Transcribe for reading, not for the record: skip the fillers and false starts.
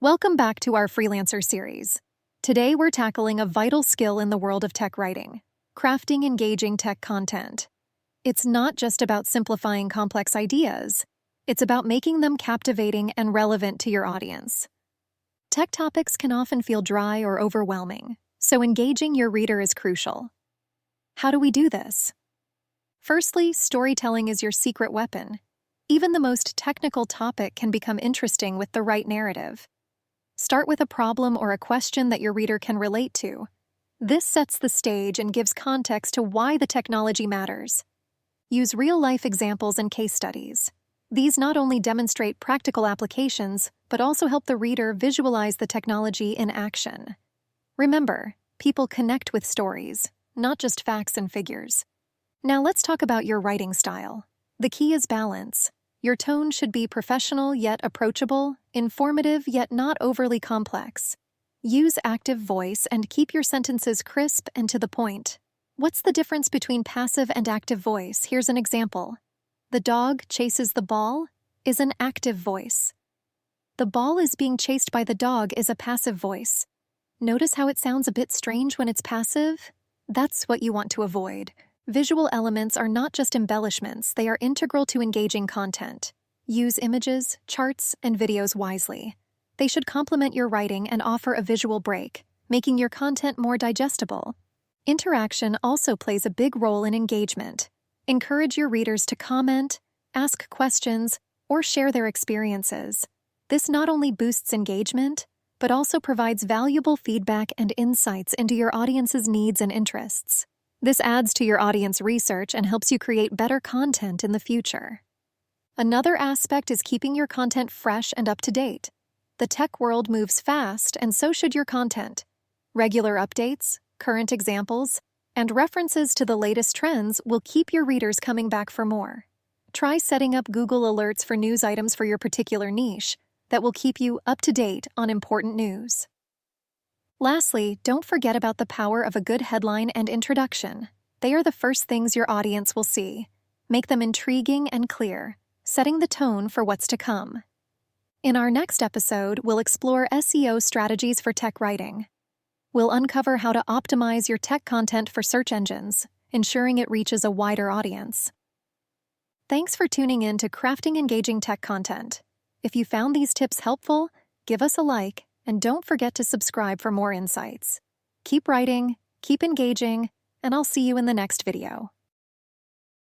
Welcome back to our Freelancer series. Today we're tackling a vital skill in the world of tech writing, crafting engaging tech content. It's not just about simplifying complex ideas, it's about making them captivating and relevant to your audience. Tech topics can often feel dry or overwhelming, so engaging your reader is crucial. How do we do this? Firstly, storytelling is your secret weapon. Even the most technical topic can become interesting with the right narrative. Start with a problem or a question that your reader can relate to. This sets the stage and gives context to why the technology matters. Use real-life examples and case studies. These not only demonstrate practical applications, but also help the reader visualize the technology in action. Remember, people connect with stories, not just facts and figures. Now let's talk about your writing style. The key is balance. Your tone should be professional yet approachable, informative yet not overly complex. Use active voice and keep your sentences crisp and to the point. What's the difference between passive and active voice? Here's an example. The dog chases the ball is an active voice. The ball is being chased by the dog is a passive voice. Notice how it sounds a bit strange when it's passive? That's what you want to avoid. Visual elements are not just embellishments, they are integral to engaging content. Use images, charts, and videos wisely. They should complement your writing and offer a visual break, making your content more digestible. Interaction also plays a big role in engagement. Encourage your readers to comment, ask questions, or share their experiences. This not only boosts engagement, but also provides valuable feedback and insights into your audience's needs and interests. This adds to your audience research and helps you create better content in the future. Another aspect is keeping your content fresh and up to date. The tech world moves fast, and so should your content. Regular updates, current examples, and references to the latest trends will keep your readers coming back for more. Try setting up Google alerts for news items for your particular niche that will keep you up to date on important news. Lastly, don't forget about the power of a good headline and introduction. They are the first things your audience will see. Make them intriguing and clear, setting the tone for what's to come. In our next episode, we'll explore SEO strategies for tech writing. We'll uncover how to optimize your tech content for search engines, ensuring it reaches a wider audience. Thanks for tuning in to Crafting Engaging Tech Content. If you found these tips helpful, give us a like, and don't forget to subscribe for more insights. Keep writing, keep engaging, and I'll see you in the next video.